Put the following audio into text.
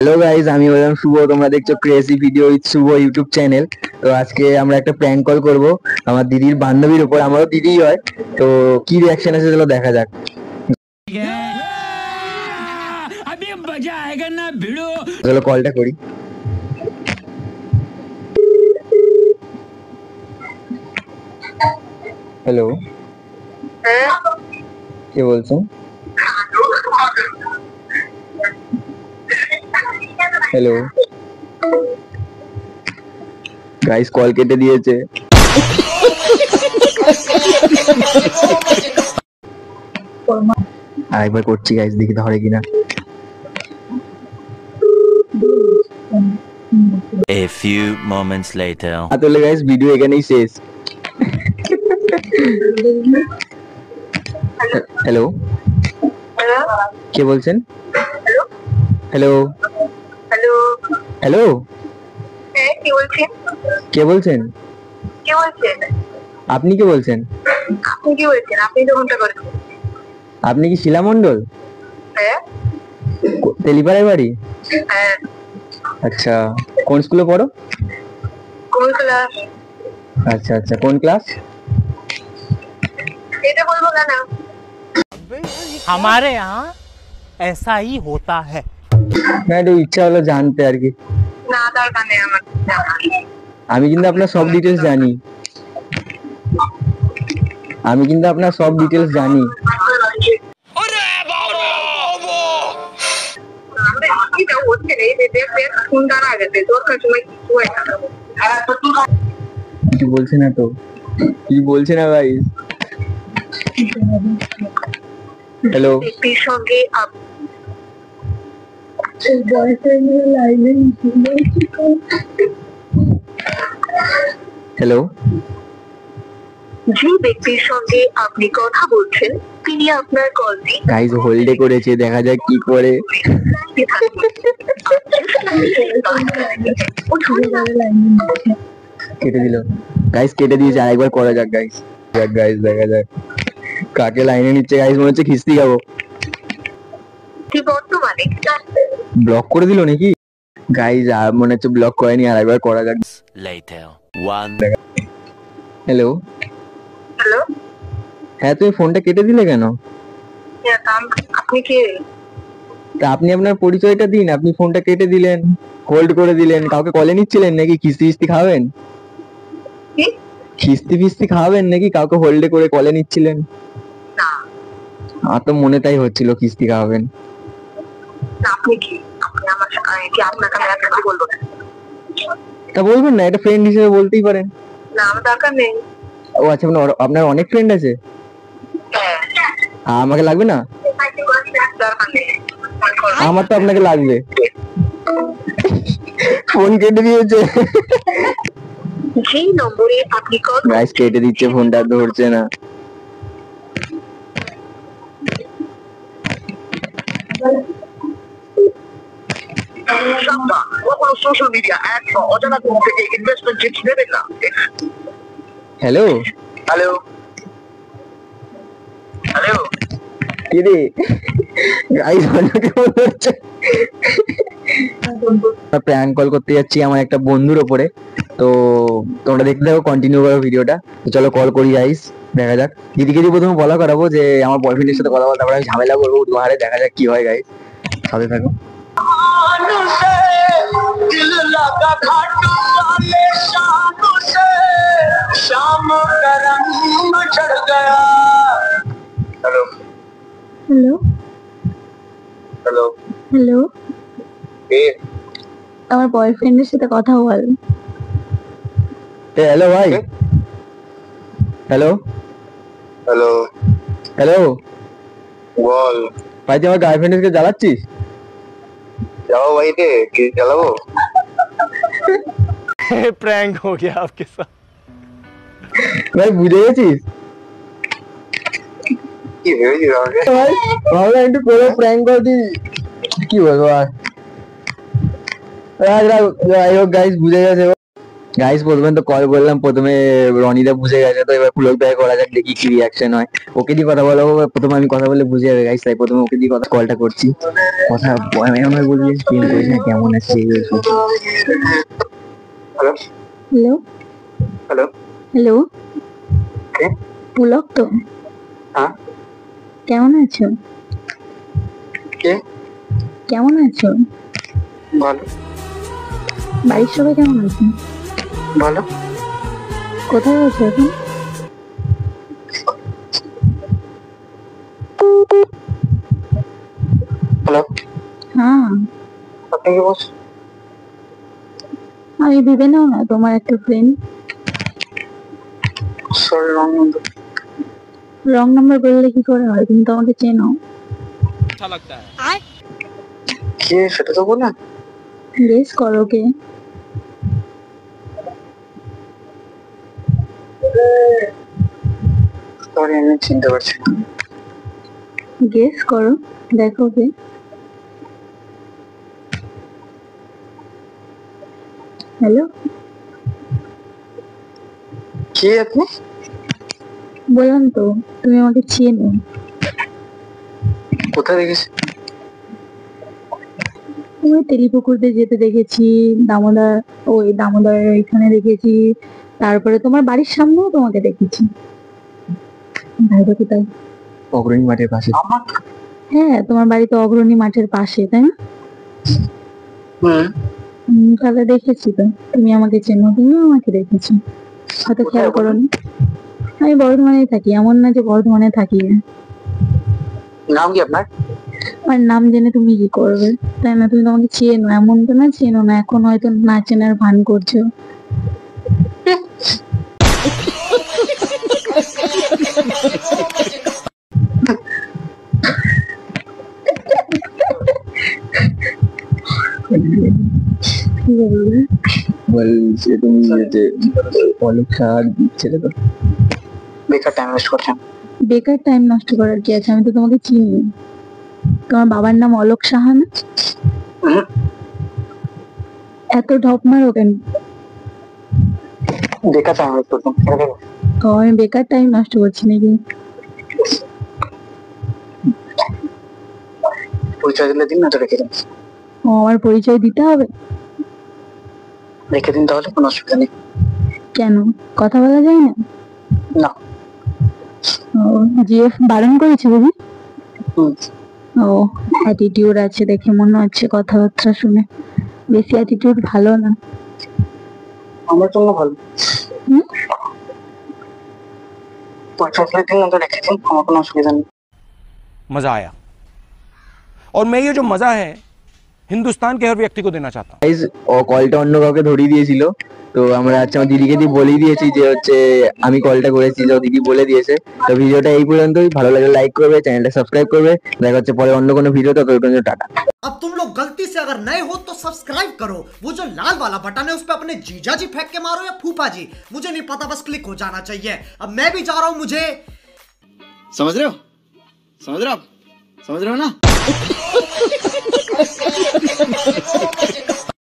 Hello guys, আমি হলাম শুভ। তোমরা দেখছো crazy video with Shubho YouTube channel. তো আজকে আমরা একটা প্র্যাঙ্ক কল করব আমার দিদির বান্ধবীর উপর। আমারও দিদিই হয়। তো কি রিয়াকশন আছে চলো দেখা যাক। চলো কলটা করি। হ্যালো, কে বলছেন? হ্যালো গাইস, কল কেটে দিয়েছে। আরেকবার করছি গাইস, দেখি ধরে কিনা। A few moments later. তাহলে গাইস ভিডিও এখানেই শেষ। হ্যালো, কে বলছেন? হ্যালো হ্যালো, হ্যালো, হ্যাঁ কি বলছেন? কে বলছেন? কে বলছেন? আপনি কে বলছেন? আপনি কি বলছেন? আপনি তো ফোনটা করেছেন। আপনি কি শিলা মণ্ডল? হ্যাঁ তেলিপাড়ার বাড়ি? হ্যাঁ। আচ্ছা, কোন স্কুলে পড়ো? কোন ক্লাস? আচ্ছা আচ্ছা, কোন ক্লাস? এটা বলবো কেন? हमारे यहाँ ऐसा ही होता है। না, একটু ইচ্ছা হলো জানতে আর কি। না দরকার নেই আমার জানার। আমি কিন্তু আপনার সব ডিটেলস জানি। আমি কিন্তু আপনার সব ডিটেলস জানি। এটা হচ্ছে না, এই যে দেখ ফোনটা না গেছে দরকার সময় কিছু হয় না। কিছু বলছে না তো, কিছু বলছে না ভাই। হ্যালো, ব্যক্তির সঙ্গে হ্যালো, যে ব্যক্তির সঙ্গে আপনি কথা বলছেন তিনি আপনার কলটি গাইস হোল্ডে করেছে, দেখা যাক কি করে। কেটে দিল গাইস, কেটে দিয়েছে। আরেকবার করা যাক গাইস। যাক গাইস, দেখা যাক কাকে লাইনে নিচ্ছে। গাইস মনে হচ্ছে খিস্তি খাবো। বর্তমানে ব্লক করে দিল নাকি? গাইস আর মনে হচ্ছে ব্লক করেনি। আরেকবার করা যাক। Later. One. হ্যালো, হ্যালো, হ্যাঁ তুমি ফোনটা কেটে দিলে কেন? আপনি কে? তা আপনি আপনার পরিচয়টা দিন। আপনি ফোনটা কেটে দিলেন, হোল্ড করে দিলেন। কাউকে কলে নিচ্ছিলেন নাকি? খিস্তি ফিস্তি খাবেন? কি? খিস্তি ফিস্তি খাবেন নাকি? কাউকে হোল্ডে করে কলে নিচ্ছিলেন? না আমার তো মনে তাই হচ্ছিল কিস্তি খাওয়াবেন। না, আপনি কি? আপনি আমার কি আপনাকে আমি আর কিছু বলবো না। তা বলবেন না, এটা ফ্রেন্ড হিসেবে বলতেই পারেন। না আমার দরকার নেই। ও আচ্ছা, আপনার অনেক ফ্রেন্ড আছে? হ্যাঁ, আমাকে লাগবে না? দরকার নেই। আমার তো আপনাকে লাগবে। ফোন কেটে দিয়েছে। যেই নম্বরে আপনি কল গাইস কেটে দিচ্ছে, ফোনটা ধরছে না। কখনো সোশ্যাল মিডিয়া অ্যাড বা অজানা গ্রুপ থেকে ইনভেস্টমেন্ট টিপস নেবেন না। হ্যালো হ্যালো হ্যালো, কি রে গাইস, অনেকে মনে হচ্ছে প্র্যাঙ্ক কল করতে যাচ্ছি আমার একটা বন্ধুর ওপরে। তো তোমরা দেখতে থাকো, কন্টিনিউ করো ভিডিওটা। তো চলো কল করি গাইস, দেখা যাক। দিদিকে দিয়ে প্রথমে বলা করাবো যে আমার বয়ফ্রেন্ডের সাথে কথা বল, তারপরে আমি ঝামেলা করবো উদ্ধারে। দেখা যাক কি হয় গাইস, সাথে থাকো। হ্যালো হ্যালো হ্যালো, হ্যালো, কে? আমার বয়ফ্রেন্ডের সাথে কথা বল। হ্যালো ভাই, হ্যালো হ্যালো হ্যালো বল। ভাই, তুই আমার গার্লফ্রেন্ডকে জ্বালাচ্ছিস? যাবো বাড়িতে, কি চালাবো? प्रैंक हो गया आपके साथ। ভাই বুঝে গেছিস? কি ভেবেছিস আমাকে? ভাই ভাবলাম একটু করে প্র্যাঙ্ক করে দিই। কি বলবো আর। যাই হোক গাইস, বুঝে গেছে। গাইস প্রথমে তো কল করলাম, প্রথমে রনিদা বুঝে গেছে, তো এবার পুলক ভাই করা যাক, দেখি কি রিয়াকশন হয়। ওকে দিয়ে কথা বলাবো, প্রথমে আমি কথা বলে বুঝে যাবে গাইস, তাই প্রথমে ওকে দিয়ে কথা কলটা করছি। কথা আমি বলছি প্রেম করিস না, কেমন আছে এইসব। হ্যালো হ্যালো হ্যালো হ্যালো কে? পুলক তো? হ্যাঁ কেমন আছো? কে? কেমন আছো? ভালো বাড়ির সবাই কেমন আছে? ভালো। কোথায় আছো এখন? হ্যালো হ্যাঁ, আপনি কি বলছেন? আমি ভেবে নাও না তোমার একটা friend. Sorry wrong number. Wrong number বললে কি করে হয়? তুমি তো আমাকে চেনো। কে সেটা তো বলেন। গেস করো কে। সরি আমি চিনতে পারছি না। গেস করো, দেখো কে। হ্যালো, কে আপনি? বললাম তো তুমি আমাকে চেনো। কোথায় দেখেছি? ওই তেলিপুকুরতে যেতে দেখেছি, দামোদর, ওই দামোদরের ওইখানে দেখেছি, তারপরে তোমার বাড়ির সামনেও তোমাকে দেখেছি। ভাইবা কোথায়? অগ্রণী মাঠের পাশে। আমার? হ্যাঁ, তোমার বাড়ি তো অগ্রণী মাঠের পাশে, তাই না? হুম। তাহলে দেখেছি তো, তুমি আমাকে চেনো, তুমিও আমাকে দেখেছো, হয়তো খেয়াল করোনি। আমি বর্ধমানেই থাকি, এমন না যে বর্ধমানে থাকি না। নাম কি আপনার? আর নাম জেনে তুমি কি করবে, তাই না? তুমি তো আমাকে চেনো, এমন তো না চেনো না, এখন হয়তো না চেনার ভান করছো। কি বলবে? বলছে তুমি যে অলোক সাহার ছেলে তো। বেকার টাইম ওয়েস্ট করছেন। বেকার টাইম নষ্ট করার কি আছে? আমি তো তোমাকে চিনি। তোমার বাবার নাম অলোক সাহা না? হুম। এত ঢপ মারো কেন? বেকার টাইম ওয়েস্ট করছেন। ও, আমি বেকার টাইম নষ্ট করছি নাকি? পরিচয় দিলে দিন না তো রেখে দিন। ও, আমার পরিচয় দিতে হবে? রেখে দিন তাহলে, কোনো অসুবিধা নেই। কেন, কথা বলা যায় না? না। ও, জিএফ বারণ করেছে বুঝি? হুম। ও, অ্যাটিটিউড আছে দেখে মনে হচ্ছে কথাবার্তা শুনে। বেশি অ্যাটিটিউড ভালো না। আমার জন্য ভালো। হুম? পরিচয় দিলে দিন না তো রেখে দিন, আমার কোনো অসুবিধা নেই। मजा आया और मैं ये जो मजा है हिंदुस्तान के हर व्यक्ति को देना चाहता हूँ। গাইস ও কলটা অন্য কাউকে ধরিয়ে দিয়েছিল, তো আমরা আজকে আমার দিদিকে দিয়ে বলেই দিয়েছি যে হচ্ছে আমি কলটা করেছি, তো দিদি বলে দিয়েছে। তো ভিডিওটা এই পর্যন্তই, ভালো লাগলে লাইক করবে, চ্যানেলটা সাবস্ক্রাইব করবে। দেখা হচ্ছে পরে অন্য কোনো ভিডিও, ততক্ষণ টাটা। अब तुम लोग गलती से अगर नए हो तो सब्सक्राइब करो, वो जो लाल वाला बटन है उस पे अपने जीजा जी फेंक के मारो या फूफा जी, मुझे नहीं पता, बस क्लिक हो जाना चाहिए। अब मैं भी जा रहा हूं, मुझे समझ रहे हो? समझ रहे हो आप? समझ रहे हो ना?